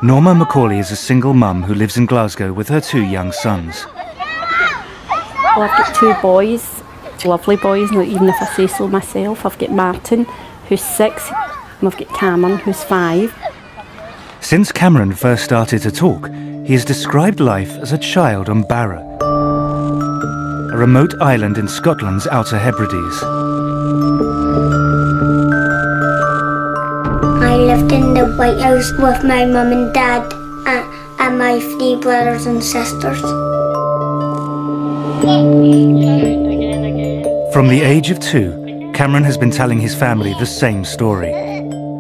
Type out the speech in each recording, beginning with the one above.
Norma Macaulay is a single mum who lives in Glasgow with her 2 young sons. Well, I've got 2 boys, lovely boys, even if I say so myself. I've got Martin, who's 6, and I've got Cameron, who's 5. Since Cameron first started to talk, he has described life as a child on Barra, a remote island in Scotland's Outer Hebrides. I lived in the White House with my mum and dad and my 3 brothers and sisters. From the age of 2, Cameron has been telling his family the same story.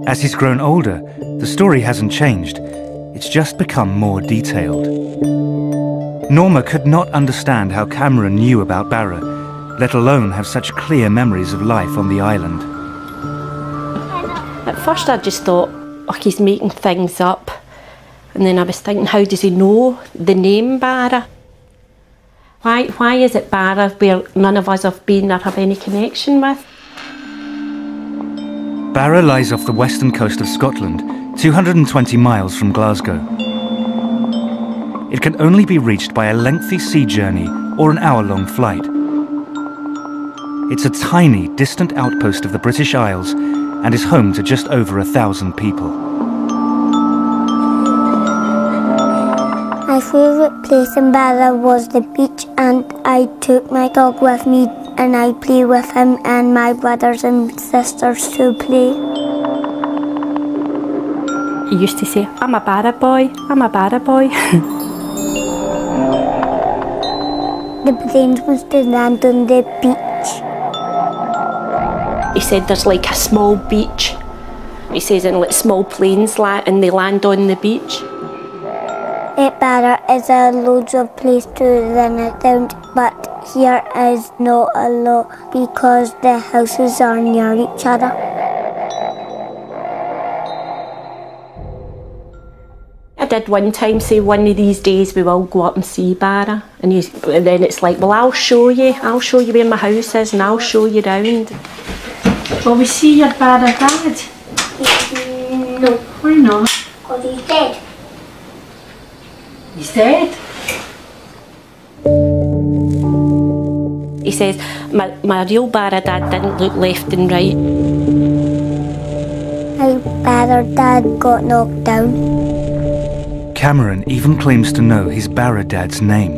As he's grown older, the story hasn't changed. It's just become more detailed. Norma could not understand how Cameron knew about Barra, let alone have such clear memories of life on the island. At first I just thought, oh, he's making things up. And then I was thinking, how does he know the name Barra? Why is it Barra where none of us have been or have any connection with? Barra lies off the western coast of Scotland, 220 miles from Glasgow. It can only be reached by a lengthy sea journey or an hour-long flight. It's a tiny, distant outpost of the British Isles and is home to just over 1,000 people. My favourite place in Barra was the beach, and I took my dog with me and I play with him and my brothers and sisters to play. He used to say, I'm a Barra boy, I'm a Barra boy. The planes was to land on the beach. He said there's like a small beach. He says, and like small planes and they land on the beach. At Barra is a loads of place to run around, but here is not a lot because the houses are near each other. I did one time say one of these days we will go up and see Barra, and then it's like, well, I'll show you where my house is and I'll show you round. Will we see your Barra dad? No. Why not? Because he's dead. He's dead? He says, my real Barra dad didn't look left and right. My Barra dad got knocked down. Cameron even claims to know his Barra dad's name.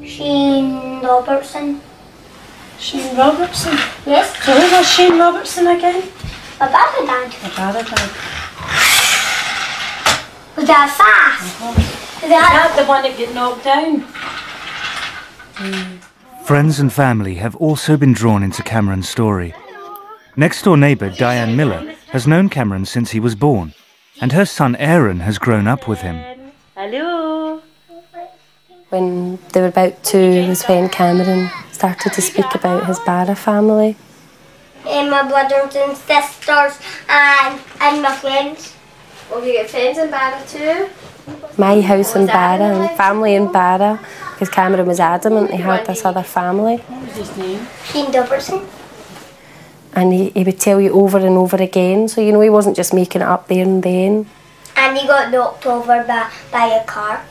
Shane Robertson. Shane Robertson? Yes. So who was Shane Robertson again? My Barra dad. My Barra dad. Was that fast? Is that the one that got knocked down? Friends and family have also been drawn into Cameron's story. Next-door neighbour Diane Miller has known Cameron since he was born, and her son Aaron has grown up with him. Hello. When they were about 2 was when Cameron started to speak about his Barra family. And my brothers and sisters and my friends. Well, you get friends in Barra too? My house in Barra and family in Barra, because Cameron was adamant he had this other family. What was his name? Shane Robertson. And he would tell you over and over again, so you know he wasn't just making it up there and then. And he got knocked over by a car.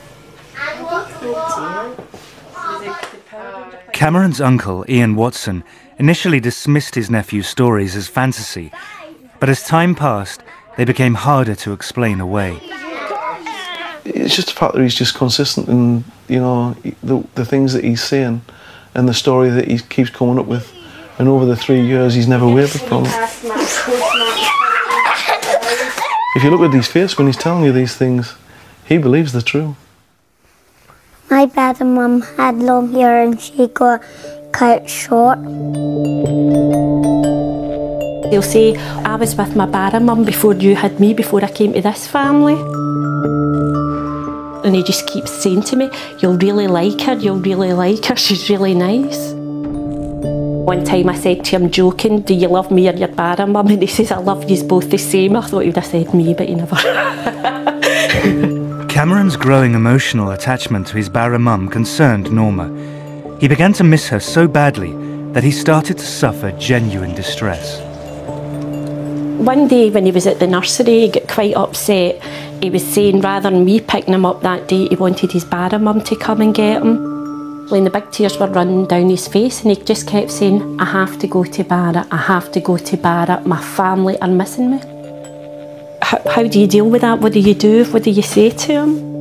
Cameron's uncle, Ian Watson, initially dismissed his nephew's stories as fantasy, but as time passed, they became harder to explain away. It's just the fact that he's just consistent in, you know, the things that he's saying and the story that he keeps coming up with. And over the 3 years, he's never wavered from it. If you look at his face when he's telling you these things, he believes they're true. My dad and mum had long hair and she got cut short. They'll say, I was with my Barra mum before you had me, before I came to this family. And he just keeps saying to me, you'll really like her, she's really nice. One time I said to him, joking, do you love me or your Barra mum? And he says, I love you both the same. I thought he would have said me, but he never. Cameron's growing emotional attachment to his Barra mum concerned Norma. He began to miss her so badly that he started to suffer genuine distress. One day when he was at the nursery, he got quite upset. He was saying rather than me picking him up that day, he wanted his Barra mum to come and get him. And the big tears were running down his face, and he just kept saying, I have to go to Barra, I have to go to Barra, my family are missing me. How do you deal with that? What do you do? What do you say to him?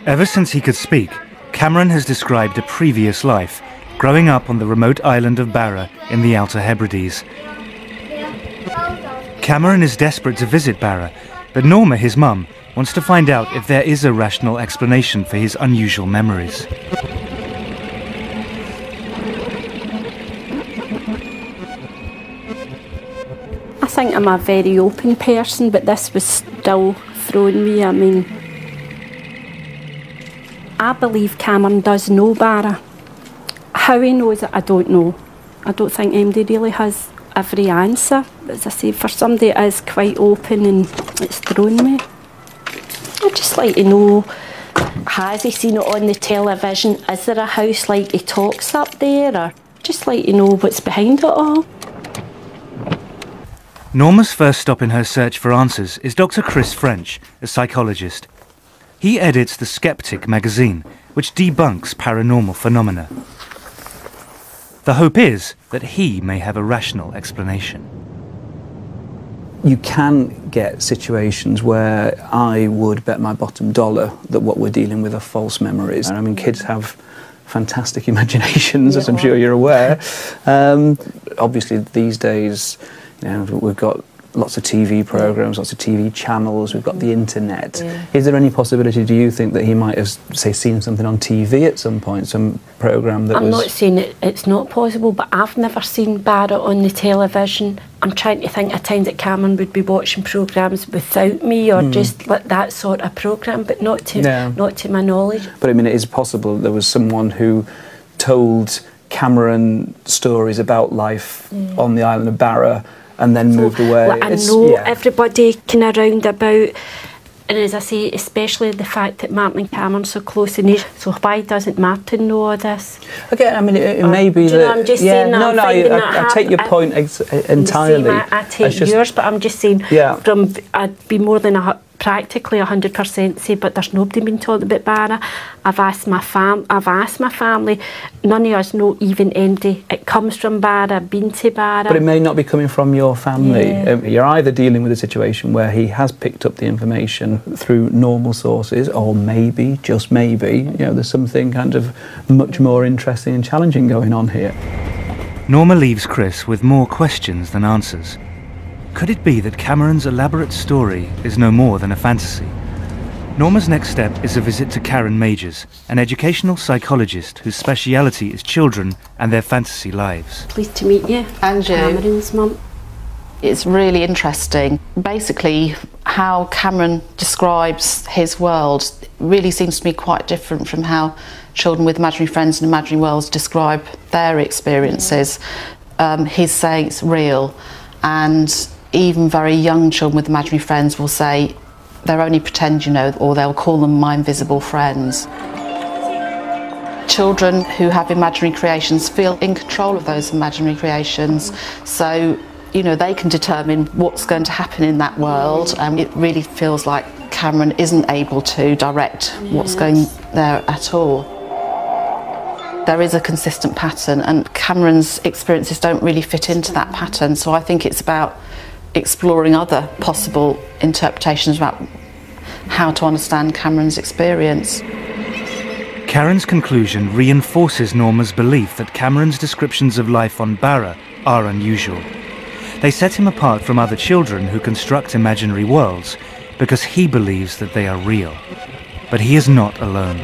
Ever since he could speak, Cameron has described a previous life, growing up on the remote island of Barra in the Outer Hebrides. Cameron is desperate to visit Barra, but Norma, his mum, wants to find out if there is a rational explanation for his unusual memories. I think I'm a very open person, but this was still throwing me. I mean, I believe Cameron does know Barra. How he knows it, I don't know. I don't think anybody really has every answer. As I say, for somebody it is quite open and it's thrown me. I'd just like to know, has he seen it on the television? Is there a house like he talks up there? Or just like to know what's behind it all. Norma's first stop in her search for answers is Dr. Chris French, a psychologist. He edits The Skeptic magazine, which debunks paranormal phenomena. The hope is that he may have a rational explanation. You can get situations where I would bet my bottom dollar that what we're dealing with are false memories. I mean, kids have fantastic imaginations, as I'm sure you're aware. Obviously, these days, you know, we've got lots of TV programs, lots of TV channels, we've got the internet. Is there any possibility, do you think, that he might have, say, seen something on TV at some point, some programme that I'm not saying it's not possible, but I've never seen Barra on the television. I'm trying to think of times that Cameron would be watching programmes without me, or just like that sort of programme, but not to my knowledge. But I mean, it is possible there was someone who told Cameron stories about life on the island of Barra and then moved away. Well, I know everybody kind of round about, and as I say, especially the fact that Martin and Cameron are so close in age, so why doesn't Martin know all this? Again, I mean, it may be that... I'm just saying that I take your point entirely. I take yours, but I'm just saying, I'd be more than practically 100% say, but there's nobody been told about Barra. I've asked my family. None of us know even anybody. It comes from Barra, been to Barra. But it may not be coming from your family. You're either dealing with a situation where he has picked up the information through normal sources, or maybe, just maybe, you know, there's something kind of much more interesting and challenging going on here. Norma leaves Chris with more questions than answers. Could it be that Cameron's elaborate story is no more than a fantasy? Norma's next step is a visit to Karen Majors, an educational psychologist whose speciality is children and their fantasy lives. Pleased to meet you. And you. Cameron's mum. It's really interesting. Basically, how Cameron describes his world really seems to me quite different from how children with imaginary friends and imaginary worlds describe their experiences. He's saying it's real, and even very young children with imaginary friends will say they're only pretend, you know, or they'll call them my invisible friends. Children who have imaginary creations feel in control of those imaginary creations, so, you know, they can determine what's going to happen in that world, and it really feels like Cameron isn't able to direct what's going there at all. There is a consistent pattern, and Cameron's experiences don't really fit into that pattern, so I think it's about exploring other possible interpretations about how to understand Cameron's experience. Karen's conclusion reinforces Norma's belief that Cameron's descriptions of life on Barra are unusual. They set him apart from other children who construct imaginary worlds because he believes that they are real. But he is not alone.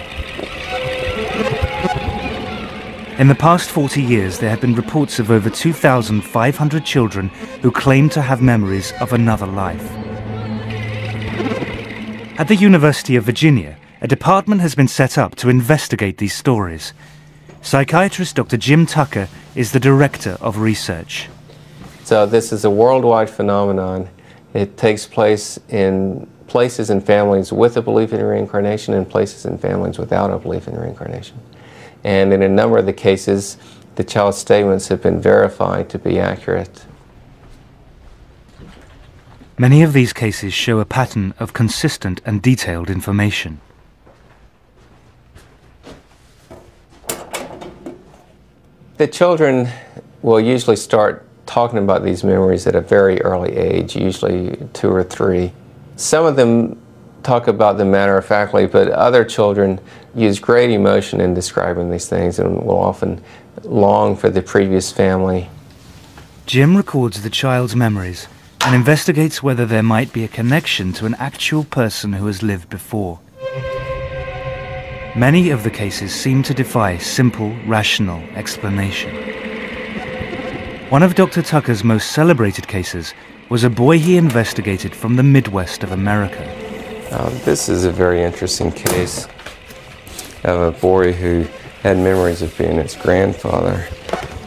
In the past 40 years, there have been reports of over 2,500 children who claim to have memories of another life. At the University of Virginia, a department has been set up to investigate these stories. Psychiatrist Dr. Jim Tucker is the director of research. So this is a worldwide phenomenon. It takes place in places in families with a belief in reincarnation and places in families without a belief in reincarnation. And in a number of the cases, the child's statements have been verified to be accurate. Many of these cases show a pattern of consistent and detailed information. The children will usually start talking about these memories at a very early age, usually 2 or 3. Some of them talk about them matter-of-factly, but other children use great emotion in describing these things and will often long for the previous family. Jim records the child's memories and investigates whether there might be a connection to an actual person who has lived before. Many of the cases seem to defy simple, rational explanation. One of Dr. Tucker's most celebrated cases was a boy he investigated from the Midwest of America. This is a very interesting case of a boy who had memories of being his grandfather.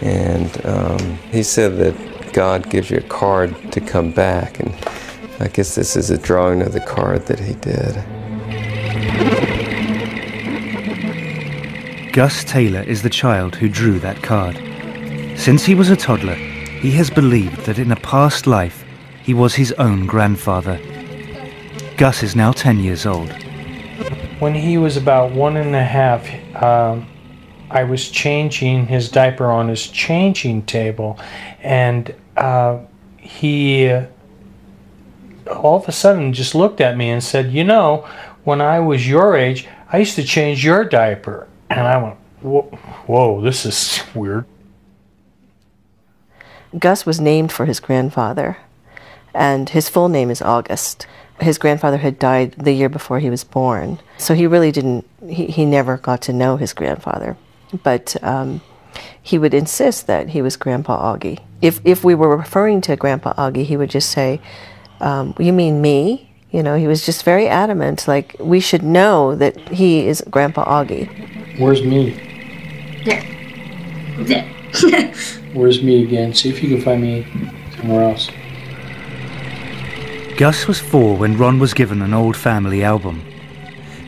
And he said that God gives you a card to come back, and I guess this is a drawing of the card that he did. Gus Taylor is the child who drew that card. Since he was a toddler, he has believed that in a past life he was his own grandfather. Gus is now 10 years old. When he was about 1.5, I was changing his diaper on his changing table, and he all of a sudden just looked at me and said, "You know, when I was your age, I used to change your diaper." And I went, whoa, this is weird. Gus was named for his grandfather, and his full name is August. His grandfather had died the year before he was born, so he really didn't, he never got to know his grandfather. But he would insist that he was Grandpa Augie. If we were referring to Grandpa Augie, he would just say, "You mean me?" You know, he was just very adamant, like, we should know that he is Grandpa Augie. Where's me? There. There. Where's me again? See if you can find me somewhere else. Gus was 4 when Ron was given an old family album.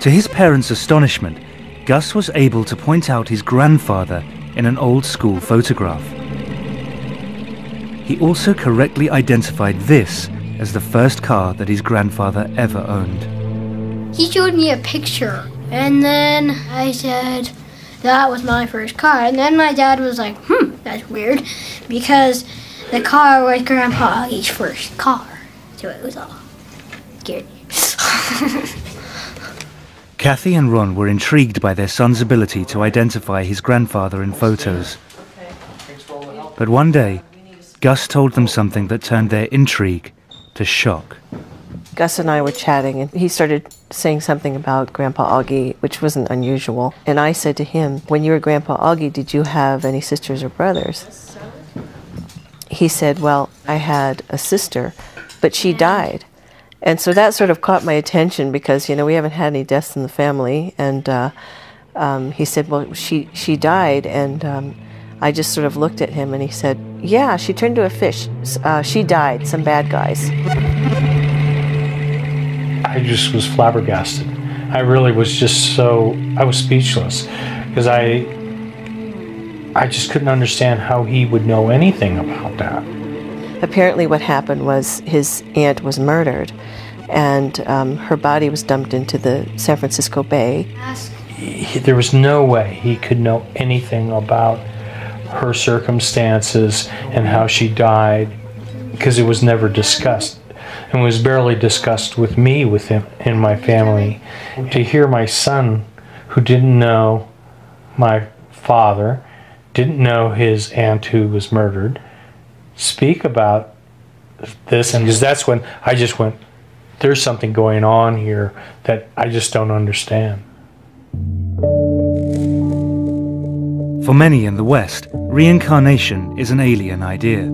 To his parents' astonishment, Gus was able to point out his grandfather in an old school photograph. He also correctly identified this as the first car that his grandfather ever owned. He showed me a picture, and then I said, that was my first car. And then my dad was like, that's weird, because the car was Grandpa Augie's first car. So it was all scary. Kathy and Ron were intrigued by their son's ability to identify his grandfather in photos. But one day, Gus told them something that turned their intrigue to shock. Gus and I were chatting, and he started saying something about Grandpa Augie, which wasn't unusual. And I said to him, when you were Grandpa Augie, did you have any sisters or brothers? He said, well, I had a sister, but she died. And so that sort of caught my attention because, you know, we haven't had any deaths in the family. And he said, well, she died. And I just sort of looked at him and he said, yeah, she turned to a fish. She died, some bad guys. I just was flabbergasted. I really was just I was speechless because I just couldn't understand how he would know anything about that. Apparently what happened was his aunt was murdered and her body was dumped into the San Francisco Bay. There was no way he could know anything about her circumstances and how she died because it was never discussed and was barely discussed with me, with him and my family. To hear my son, who didn't know my father, didn't know his aunt who was murdered, speak about this, and because that's when I just went, there's something going on here that I just don't understand. For many in the West, reincarnation is an alien idea.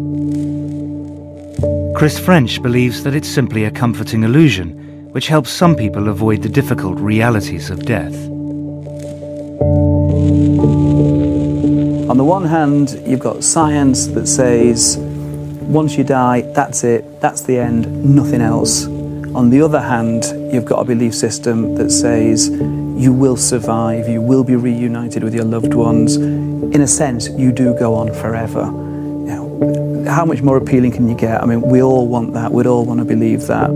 Chris French believes that it's simply a comforting illusion, which helps some people avoid the difficult realities of death. On the one hand, you've got science that says, once you die, that's it, that's the end, nothing else. On the other hand, you've got a belief system that says you will survive, you will be reunited with your loved ones. In a sense, you do go on forever. You know, how much more appealing can you get? I mean, we all want that, we'd all want to believe that.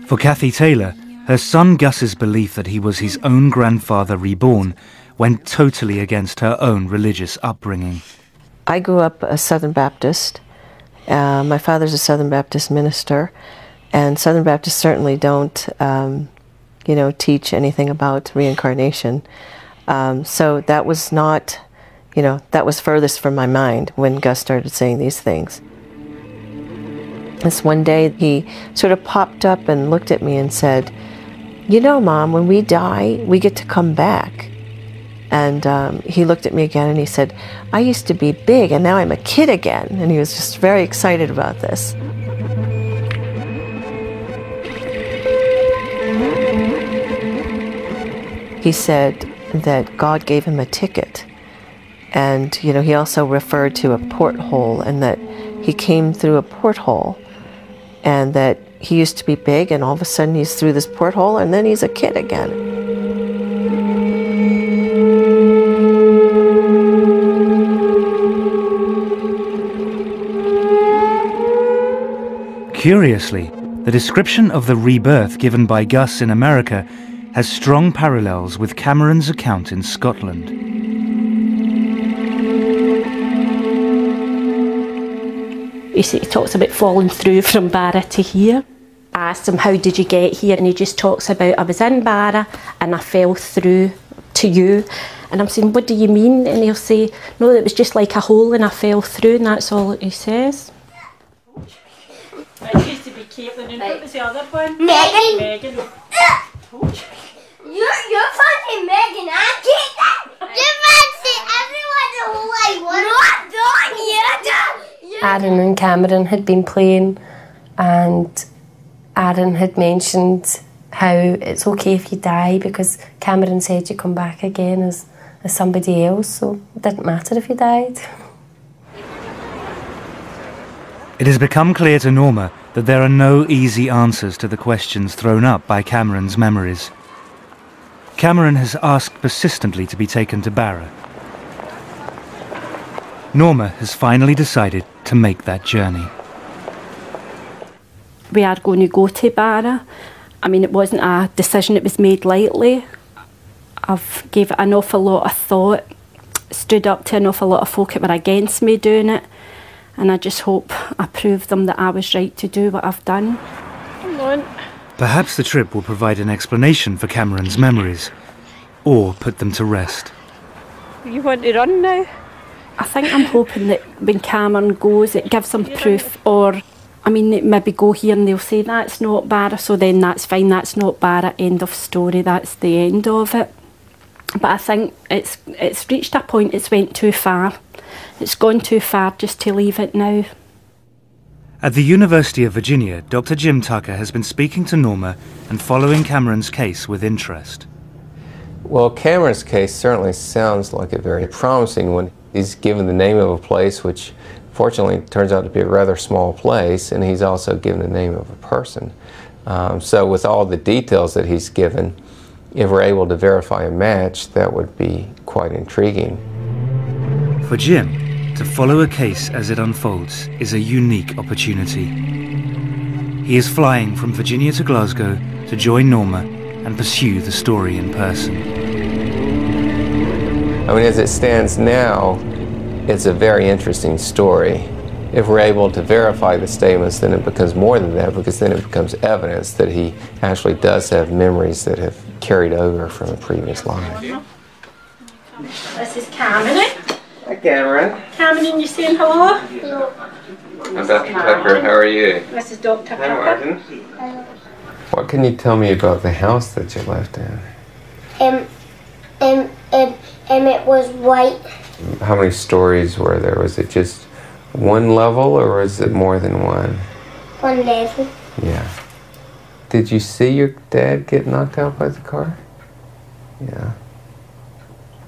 For Kathy Taylor, her son Gus's belief that he was his own grandfather reborn went totally against her own religious upbringing. I grew up a Southern Baptist. My father's a Southern Baptist minister, and Southern Baptists certainly don't, teach anything about reincarnation. So that was not, that was furthest from my mind when Gus started saying these things. This one day he sort of popped up and looked at me and said, "You know, Mom, when we die, we get to come back." And he looked at me again and he said, "I used to be big and now I'm a kid again." And he was just very excited about this. He said that God gave him a ticket. And, he also referred to a porthole, and that he came through a porthole, and that he used to be big and all of a sudden he's through this porthole and then he's a kid again. Curiously, the description of the rebirth given by Gus in America has strong parallels with Cameron's account in Scotland. He talks about falling through from Barra to here. I asked him, "How did you get here?" And he just talks about, "I was in Barra and I fell through to you." And I'm saying, "What do you mean?" And he'll say, "No, it was just like a hole and I fell through," and that's all he says. It used to be Caitlin, and what was the other one? Megan. Megan. You're fancy Megan and Caitlin. You fancy everyone the whole way. Not done yet. Aaron and Cameron had been playing, and Aaron had mentioned how it's okay if you die because Cameron said you come back again as somebody else, so it didn't matter if you died. It has become clear to Norma that there are no easy answers to the questions thrown up by Cameron's memories. Cameron has asked persistently to be taken to Barra. Norma has finally decided to make that journey. We are going to go to Barra. I mean, it wasn't a decision that was made lightly. I've gave it an awful lot of thought, stood up to an awful lot of folk that were against me doing it, and I just hope I proved them that I was right to do what I've done. Come on. Perhaps the trip will provide an explanation for Cameron's memories, or put them to rest. You want to run now? I think I'm hoping that when Cameron goes, it gives them proof, or, I mean, they maybe go here and they'll say, "That's not Barra," so then that's fine, that's not Barra, end of story, that's the end of it. But I think it's reached a point, it's went too far. It's gone too far just to leave it now. At the University of Virginia, Dr. Jim Tucker has been speaking to Norma and following Cameron's case with interest. Well, Cameron's case certainly sounds like a very promising one. He's given the name of a place, which fortunately turns out to be a rather small place, and he's also given the name of a person. So with all the details that he's given, if we're able to verify a match, that would be quite intriguing. For Jim, to follow a case as it unfolds is a unique opportunity. He is flying from Virginia to Glasgow to join Norma and pursue the story in person. I mean, as it stands now, it's a very interesting story. If we're able to verify the statements, then it becomes more than that, because then it becomes evidence that he actually does have memories that have carried over from a previous life. This is Cameron. Hi, Cameron. Cameron, you saying hello? Hello. I'm Dr. Tucker. How are you? This is Dr. Hi, Tucker. Martin. What can you tell me about the house that you lived in? It was white. How many stories were there? Was it just one level, or was it more than one? One level. Yeah. Did you see your dad get knocked out by the car? Yeah.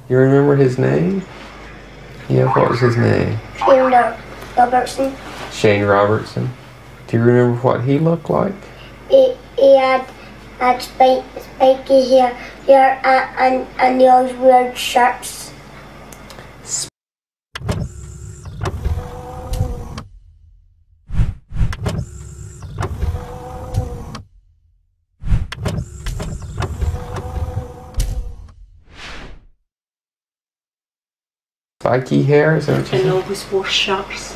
You remember his name? Yeah, what was his name? Fiona. Robertson. Shane Robertson. Do you remember what he looked like? He had spiky hair and he always wore shirts. Spiky hair, is that what you And said? always wore shirts.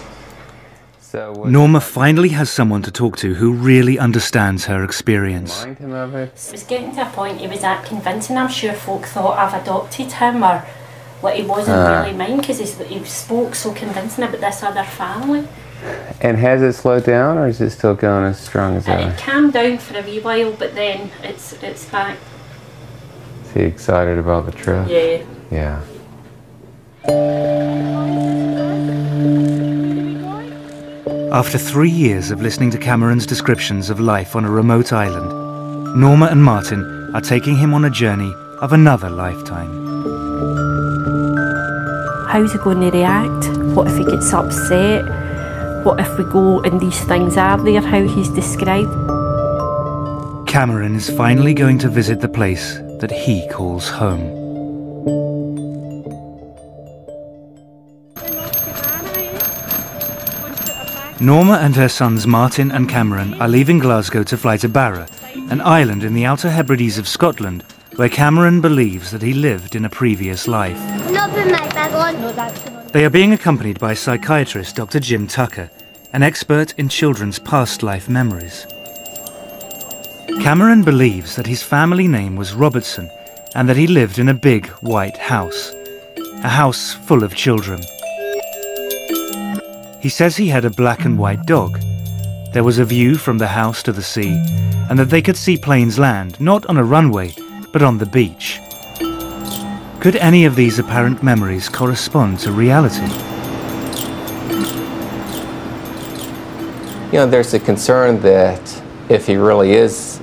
So Norma finally has someone to talk to who really understands her experience. remind him of it? It was getting to a point he was that convincing. I'm sure folk thought I've adopted him or what he wasn't really mine because he spoke so convincing about this other family. And has it slowed down, or is it still going as strong as ever? It calmed down for a wee while, but then it's back. Is he excited about the trip? Yeah. Yeah. After 3 years of listening to Cameron's descriptions of life on a remote island, Norma and Martin are taking him on a journey of another lifetime. How's he going to react? What if he gets upset? What if we go and these things are there, how he's described? Cameron is finally going to visit the place that he calls home. Norma and her sons Martin and Cameron are leaving Glasgow to fly to Barra, an island in the Outer Hebrides of Scotland, where Cameron believes that he lived in a previous life. Not put my bag on. No, that's They are being accompanied by psychiatrist Dr. Jim Tucker, an expert in children's past life memories. Cameron believes that his family name was Robertson and that he lived in a big white house, a house full of children. He says he had a black and white dog. There was a view from the house to the sea, and that they could see planes land, not on a runway, but on the beach. Could any of these apparent memories correspond to reality? You know, there's a concern that if he really is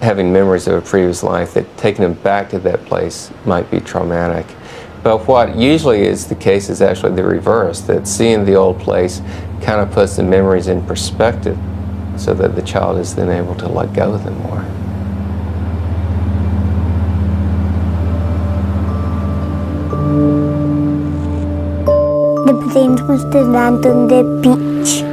having memories of a previous life, that taking him back to that place might be traumatic. But what usually is the case is actually the reverse, that seeing the old place kind of puts the memories in perspective so that the child is then able to let go of them more. The planes must have landed on the beach.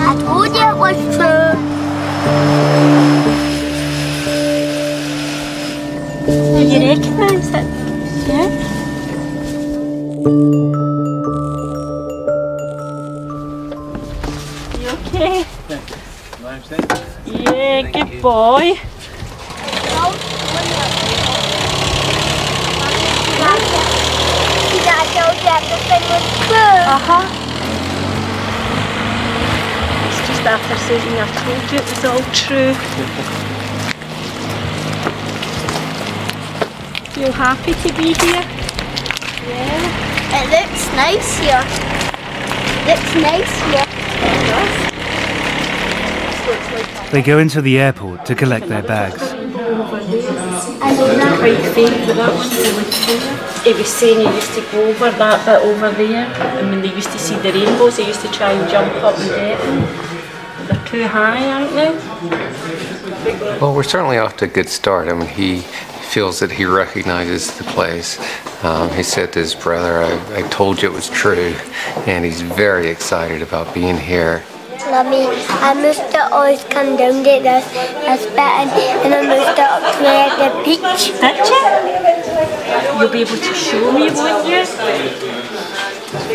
I told you it was true. You recognise it? Yeah? You okay? Yeah, good boy. I told you everything was true. It's just after saying I told you it was all true. Feel happy to be here? Yeah. It looks nice here. Looks nice here. They go into the airport to collect their bags. I know that quite faint, but that one's he was saying he used to go over that bit over there, and when they used to see the rainbows, they used to try and jump up and get them. They're too high, aren't they? Well, we're certainly off to a good start. I mean, he feels that he recognizes the place. He said to his brother, I told you it was true, and he's very excited about being here. Mummy, I must have always come down to this bit and I must have up to the beach. Did you? You'll be able to show me, won't you?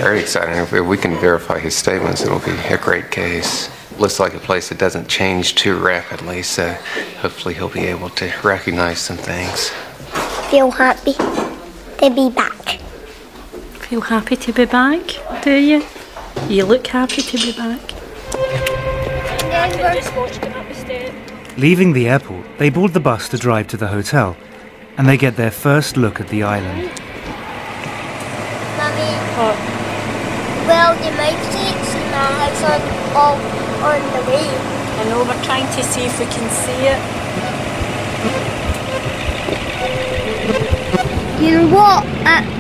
Very exciting. If we can verify his statements, it'll be a great case. Looks like a place that doesn't change too rapidly, so hopefully he'll be able to recognize some things. Feel happy to be back. Feel happy to be back, do you? You look happy to be back. Leaving the airport, they board the bus to drive to the hotel, and they get their first look at the island. Mummy, well, you might say it's a It's on the way. I know, we're trying to see if we can see it. You know what?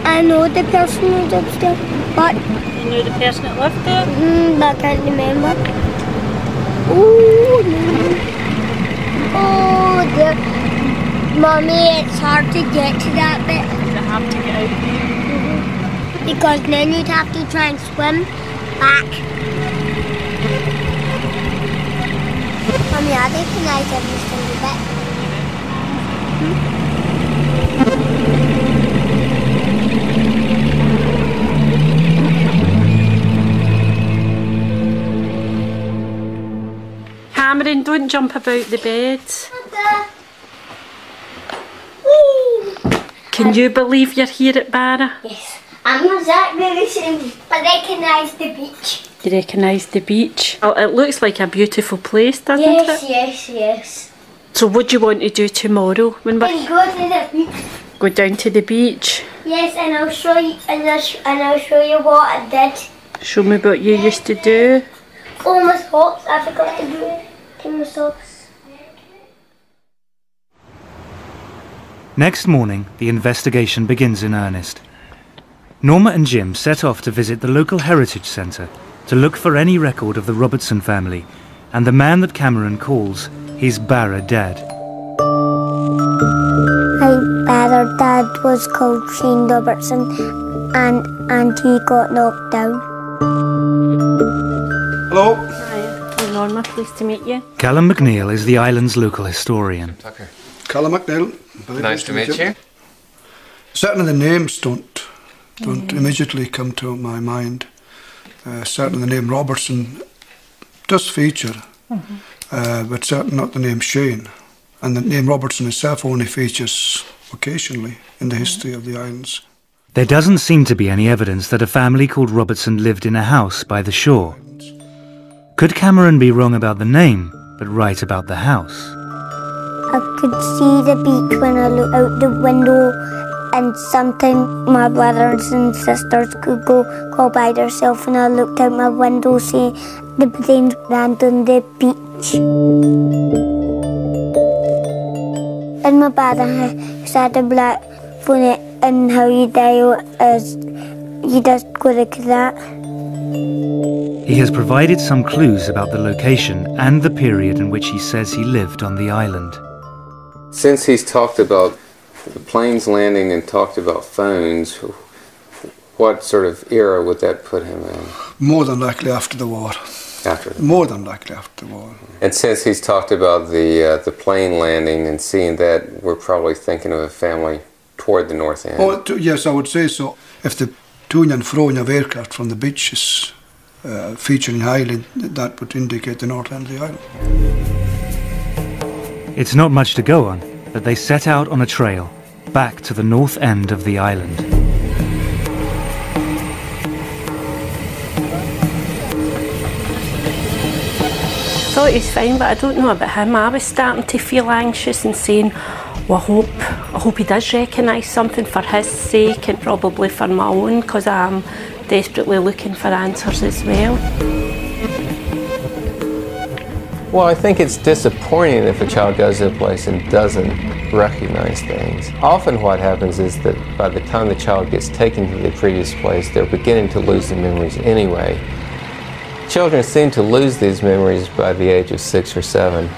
I know the person who's upstairs, but... You know the person that lived there? But I can't remember. Oh, no. Oh, dear. Mummy, it's hard to get to that bit. Is it hard to get out there? Because then you'd have to try and swim back. Mummy, I recognise every single bit. Cameron, don't jump about the bed. Can you believe you're here at Barra? Yes, I'm exactly the same. I recognise the beach. You recognise the beach? Oh, it looks like a beautiful place, doesn't Yes, it? yes, yes. So what do you want to do tomorrow when And go to the beach. go down to the beach? Yes, and I'll show you, and I'll show you what I did. Show me what you used to do. Oh, my socks! I forgot to do it. Take my socks. Next morning, the investigation begins in earnest. Norma and Jim set off to visit the local heritage centre to look for any record of the Robertson family and the man that Cameron calls his Barra dad. My Barra dad was called Shane Robertson, and he got knocked down. Hello. Hi, Norma, pleased to meet you. Callum McNeil is the island's local historian. Tucker. Callum McNeil. Nice to meet you. Certainly the names don't immediately come to my mind. Certainly the name Robertson does feature, but certainly not the name Shane. And the name Robertson itself only features occasionally in the history of the islands. There doesn't seem to be any evidence that a family called Robertson lived in a house by the shore. Could Cameron be wrong about the name, but right about the house? I could see the beach when I looked out the window, and sometimes my brothers and sisters could go by themselves, and I looked out my window saying the planes land on the beach. And my brother had a black phone, and how he died is he just go like that. He has provided some clues about the location and the period in which he says he lived on the island. Since he's talked about the planes landing and talked about phones, what sort of era would that put him in? More than likely after the war. After the More than likely after the war. And since he's talked about the plane landing and seeing that, we're probably thinking of a family toward the north end. Oh, yes, I would say so. If the to and fro of aircraft from the beaches featuring highly, that would indicate the north end of the island. It's not much to go on, but they set out on a trail back to the north end of the island. I thought he was fine, but I don't know about him. I was starting to feel anxious and saying, well, I hope he does recognise something for his sake and probably for my own, because I'm desperately looking for answers as well. Well, I think it's disappointing if a child goes to a place and doesn't recognize things. Often what happens is that by the time the child gets taken to the previous place, they're beginning to lose the memories anyway. Children seem to lose these memories by the age of 6 or 7.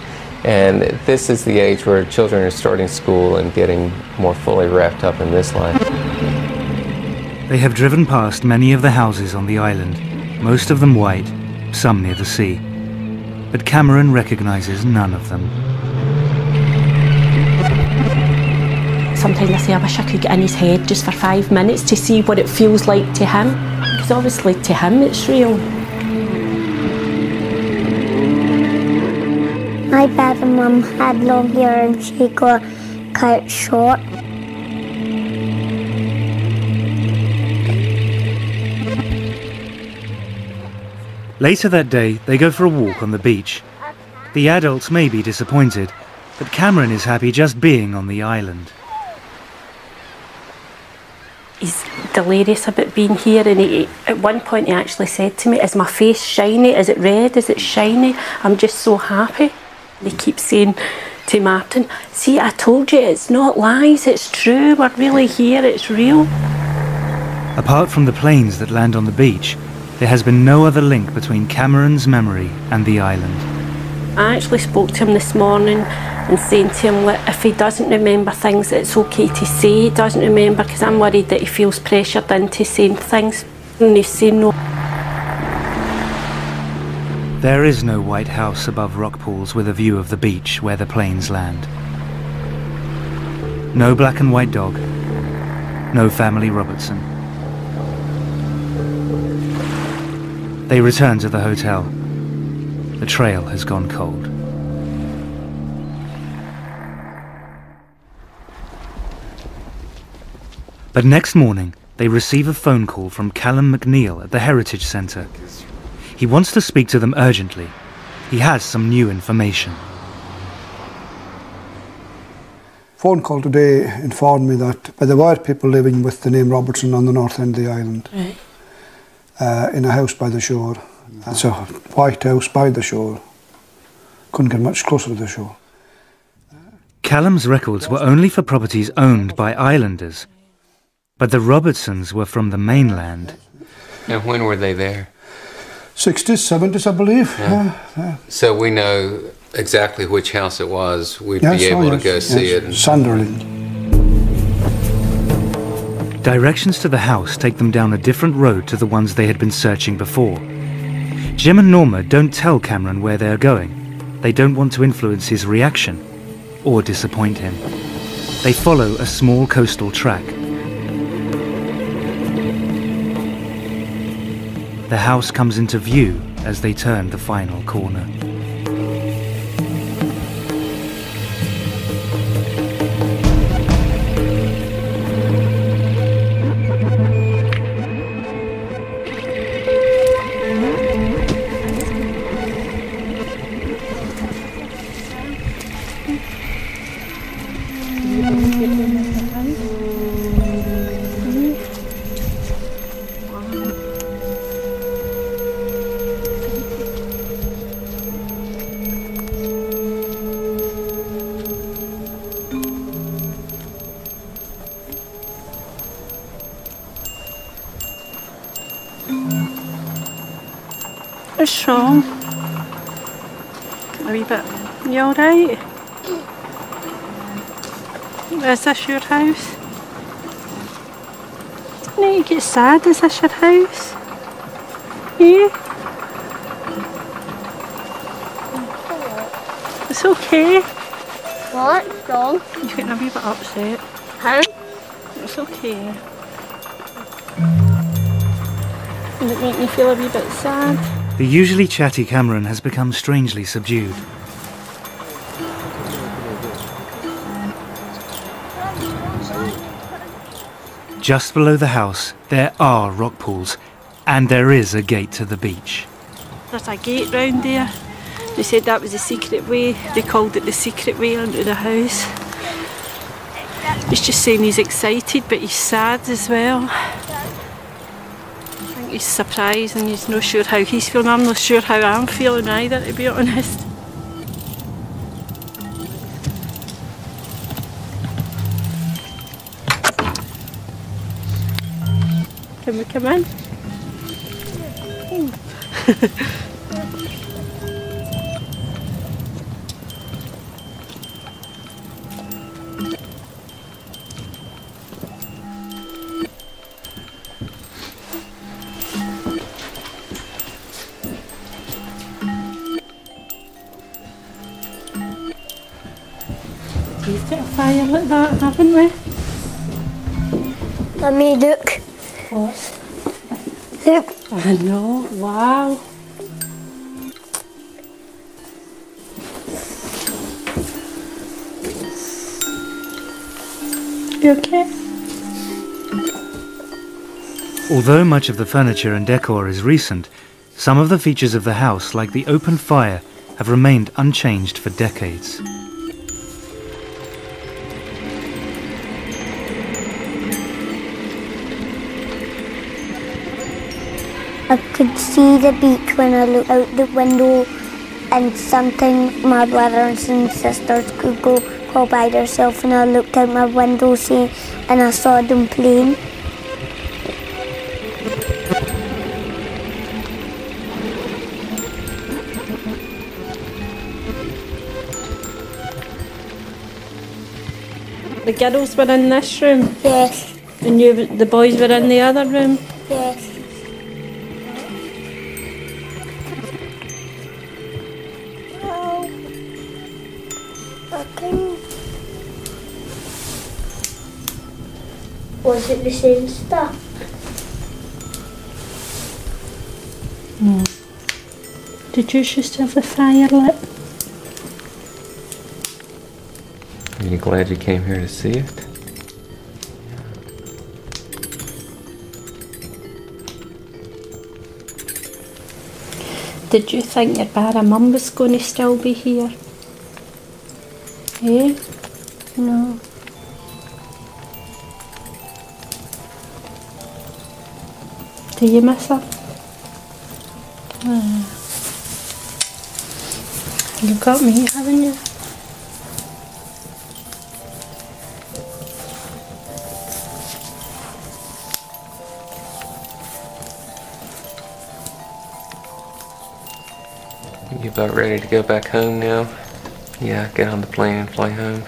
And this is the age where children are starting school and getting more fully wrapped up in this life. They have driven past many of the houses on the island, most of them white, some near the sea. But Cameron recognises none of them. Sometimes I say I wish I could get in his head just for 5 minutes to see what it feels like to him, because obviously to him it's real. My dad and mum had long hair and she got cut short. Later that day, they go for a walk on the beach. The adults may be disappointed, but Cameron is happy just being on the island. he's delirious about being here, and at one point he actually said to me, "Is my face shiny? Is it red? Is it shiny? I'm just so happy." And he keeps saying to Martin, "See, I told you, it's not lies, it's true, we're really here, it's real." Apart from the planes that land on the beach, there has been no other link between Cameron's memory and the island. I actually spoke to him this morning and saying to him that if he doesn't remember things, it's okay to say he doesn't remember, because I'm worried that he feels pressured into saying things, and he's saying no. There is no white house above rock pools with a view of the beach where the planes land. No black and white dog. No family Robertson. They return to the hotel. The trail has gone cold. But next morning, they receive a phone call from Callum McNeil at the Heritage Centre. He wants to speak to them urgently. He has some new information. Phone call today informed me that there were people living with the name Robertson on the north end of the island. Right. In a house by the shore. It's a white house by the shore. Couldn't get much closer to the shore. Callum's records were only for properties owned by islanders, but the Robertsons were from the mainland. And when were they there? 60s, 70s, I believe. Yeah. So we know exactly which house it was. We'd be able to go see it. Sunderland. Directions to the house take them down a different road to the ones they had been searching before. Jim and Norma don't tell Cameron where they're going. They don't want to influence his reaction or disappoint him. They follow a small coastal track. The house comes into view as they turn the final corner. What's wrong? A wee bit. You alright? Is this your house? No, you get sad. Is this your house? Yeah? It's okay. What's wrong? You're getting a wee bit upset. Huh? It's okay. Does it make you feel a wee bit sad? The usually chatty Cameron has become strangely subdued. Just below the house, there are rock pools, and there is a gate to the beach. There's a gate round there. They said that was the secret way. They called it the secret way into the house. He's just saying he's excited, but he's sad as well. I think he's surprised and he's not sure how he's feeling. I'm not sure how I'm feeling either, to be honest. Can we come in? We've got a fire like that, haven't we? Let me look. What? Look. I know, wow. You okay? Although much of the furniture and decor is recent, some of the features of the house, like the open fire, have remained unchanged for decades. I could see the beach when I looked out the window, and sometimes my brothers and sisters could go by themselves, and I looked out my window and I saw them playing. The girls were in this room? Yes. And the boys were in the other room? Yes. Was it the same stuff? No. Did you just have the fire lit? Are you glad you came here to see it? Did you think your bara mum was going to still be here? Eh? No. Do you miss her? You've got me, haven't you? You about ready to go back home now? Yeah, get on the plane and fly home.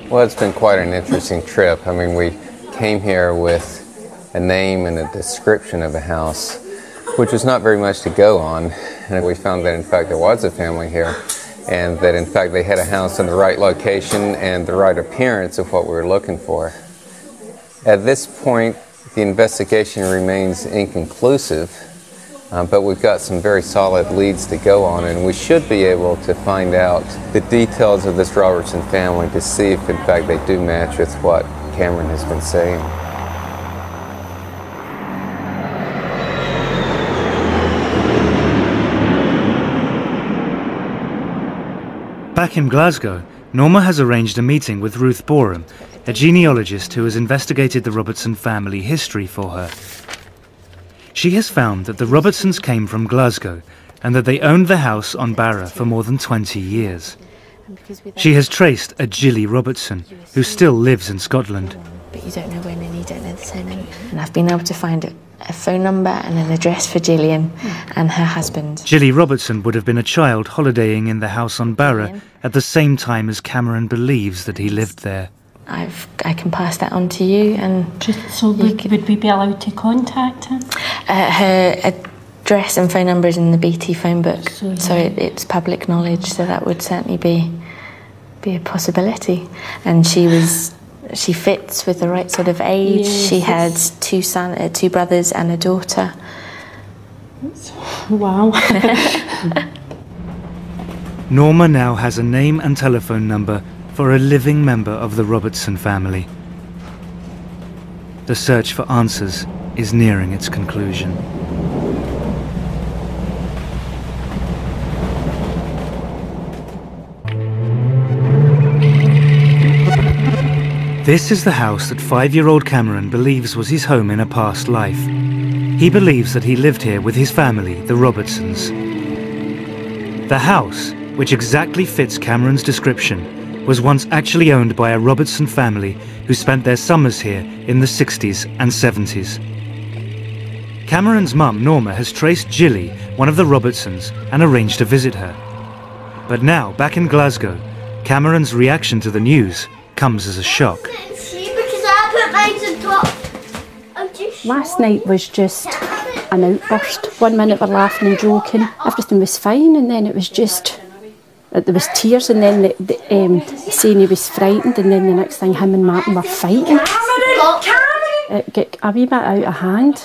Well, it's been quite an interesting trip. I mean, we came here with a name and a description of a house, which was not very much to go on. And we found that, in fact, there was a family here, and that, in fact, they had a house in the right location and the right appearance of what we were looking for. At this point, the investigation remains inconclusive, but we've got some very solid leads to go on, and we should be able to find out the details of this Robertson family to see if, in fact, they do match with what Cameron has been saying. Back in Glasgow, Norma has arranged a meeting with Ruth Borum, a genealogist who has investigated the Robertson family history for her. She has found that the Robertsons came from Glasgow and that they owned the house on Barra for more than 20 years. She has traced a Gilly Robertson, who still lives in Scotland. But you don't know when and you don't know the surname. And I've been able to find a phone number and an address for Gillian and her husband. Gilly Robertson would have been a child holidaying in the house on Barra at the same time as Cameron believes that he lived there. I can pass that on to you, and so would we be allowed to contact her? Her address and phone number is in the BT phone book, so it's public knowledge. So that would certainly be a possibility. And she fits with the right sort of age. Yes, she had two brothers and a daughter. Wow. Norma now has a name and telephone number for a living member of the Robertson family. The search for answers is nearing its conclusion. This is the house that 5-year-old Cameron believes was his home in a past life. He believes that he lived here with his family, the Robertsons. The house, which exactly fits Cameron's description, was once actually owned by a Robertson family who spent their summers here in the 60s and 70s. Cameron's mum, Norma, has traced Gilly, one of the Robertsons, and arranged to visit her. But now, back in Glasgow, Cameron's reaction to the news comes as a shock. Last night was just an outburst. 1 minute we're laughing and joking, everything was fine, and then it was just, there was tears, and then saying he was frightened, and then the next thing him and Martin were fighting. It got a wee bit out of hand.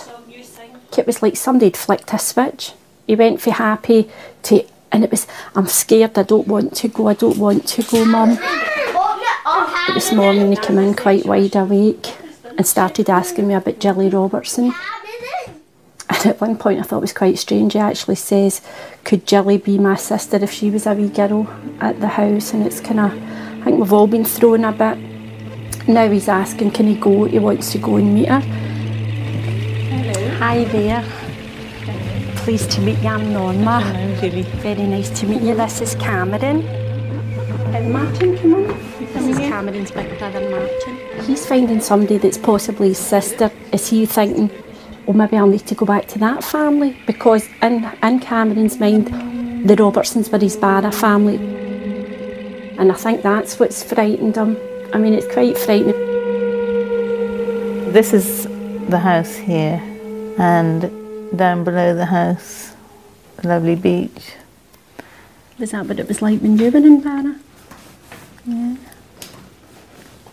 It was like somebody had flicked a switch. He went from happy to, and it was, I'm scared, I don't want to go, Mum. But this morning he came in quite wide awake and started asking me about Gilly Robertson. And at one point I thought it was quite strange, he actually says, could Jilly be my sister if she was a wee girl at the house? And it's kind of, I think we've all been thrown a bit. Now he's asking, can he go? He wants to go and meet her. Hello. Hi there. Pleased to meet you, I'm Norma. Hello, Julie. Very nice to meet you. This is Cameron. And Martin, come on. This is Cameron's big brother, Martin. He's finding somebody that's possibly his sister. Is he thinking, oh, maybe I'll need to go back to that family? Because in Cameron's mind, the Robertsons were his Barra family. And I think that's what's frightened him. I mean, it's quite frightening. This is the house here, and down below the house, a lovely beach. Was that what it was like when you were in Barra? Yeah.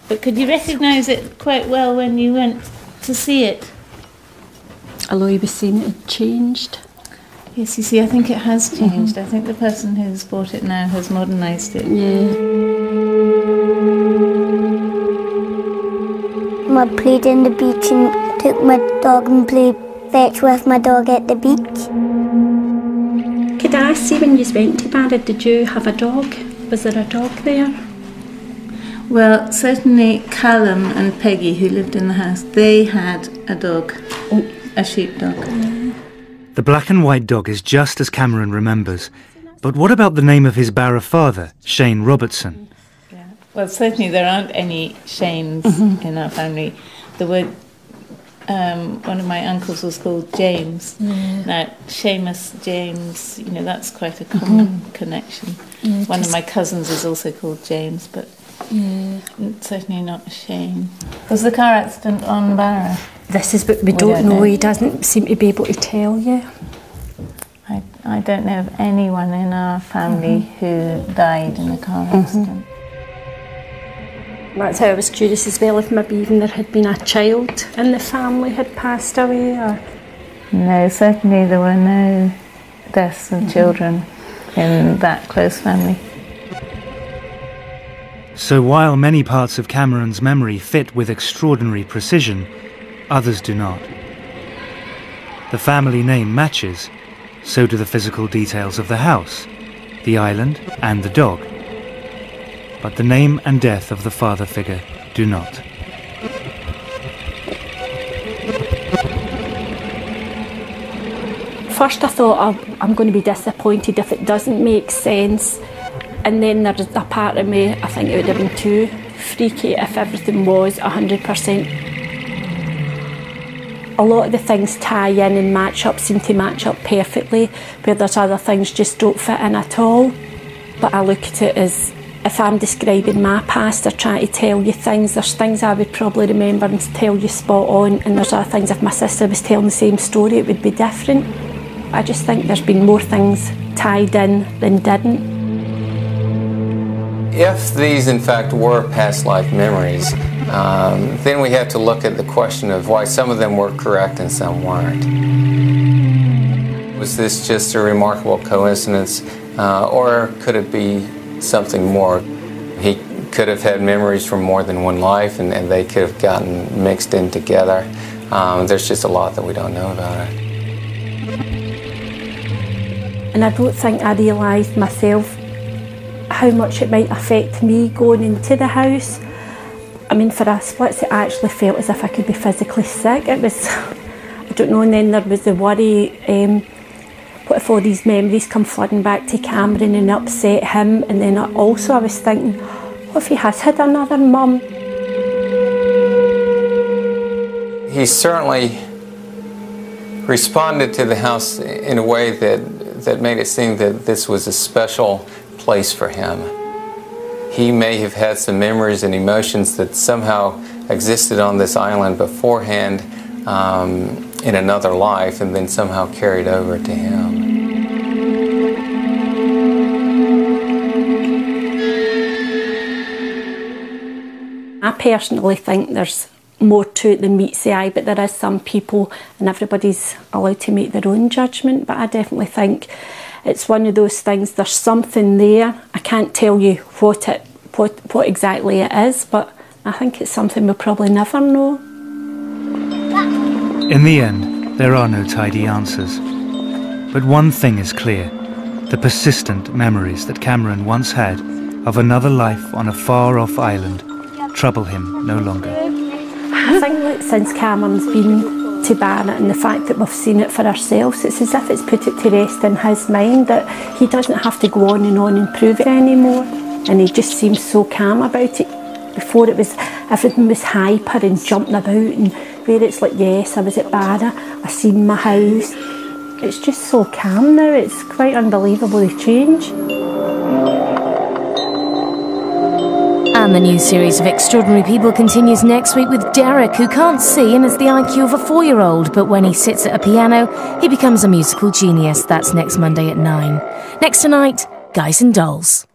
But could you recognise it quite well when you went to see it? Although he was saying it had changed. Yes, you see, I think it has changed. I think the person who's bought it now has modernised it. Yeah. I played in the beach and took my dog and played fetch with my dog at the beach. Could I ask you, when you went to Barra, did you have a dog? Was there a dog there? Well, certainly Callum and Peggy, who lived in the house, they had a dog, a sheepdog. The black and white dog is just as Cameron remembers. But what about the name of his Barra father, Shane Robertson? Well, certainly there aren't any Shanes in our family. There were, one of my uncles was called James. Yeah. Now, Seamus, James, you know, that's quite a common connection. Yeah, one of my cousins is also called James, but certainly not Shane. Was the car accident on Barra? This is what we don't know. He doesn't seem to be able to tell you. I don't know of anyone in our family who died in a car accident. That's how I was curious as well, if maybe even there had been a child in the family had passed away. Or... No, certainly there were no deaths of children in that close family. So while many parts of Cameron's memory fit with extraordinary precision, others do not. The family name matches, so do the physical details of the house, the island and the dog. But the name and death of the father figure do not. First I thought, I'm going to be disappointed if it doesn't make sense. And then there's a part of me, I think it would have been too freaky if everything was 100%. A lot of the things tie in and match up, seem to match up perfectly, where there's other things just don't fit in at all. But I look at it as, if I'm describing my past or trying to tell you things, there's things I would probably remember and tell you spot on, and there's other things, if my sister was telling the same story, it would be different. I just think there's been more things tied in than didn't. If these in fact were past life memories, then we have to look at the question of why some of them were correct and some weren't. Was this just a remarkable coincidence, or could it be something more? He could have had memories from more than one life, and they could have gotten mixed in together. There's just a lot that we don't know about it. And I don't think I realised myself how much it might affect me going into the house. I mean, for a split second, I actually felt as if I could be physically sick. It was, I don't know, and then there was the worry, what if all these memories come flooding back to Cameron and upset him? And then also I was thinking, what if he has had another mum? He certainly responded to the house in a way that made it seem that this was a special place for him. He may have had some memories and emotions that somehow existed on this island beforehand in another life, and then somehow carried over to him. I personally think there's more to it than meets the eye, but there is some people, and everybody's allowed to make their own judgment, but I definitely think it's one of those things, there's something there. I can't tell you what exactly it is, but I think it's something we'll probably never know. In the end, There are no tidy answers. But one thing is clear. The persistent memories that Cameron once had of another life on a far-off island trouble him no longer. I think that since Cameron's been to Barnet and the fact that we've seen it for ourselves, it's as if it's put it to rest in his mind that he doesn't have to go on and prove it anymore. And he just seems so calm about it. Before it was, everything was hyper and jumping about, and where it's like, yes, I was at Barnet, I seen my house. It's just so calm now, it's quite unbelievable the change. And the new series of Extraordinary People continues next week with Derek, who can't see and has the IQ of a 4-year-old, but when he sits at a piano, he becomes a musical genius. That's next Monday at 9. Next tonight, Guys and Dolls.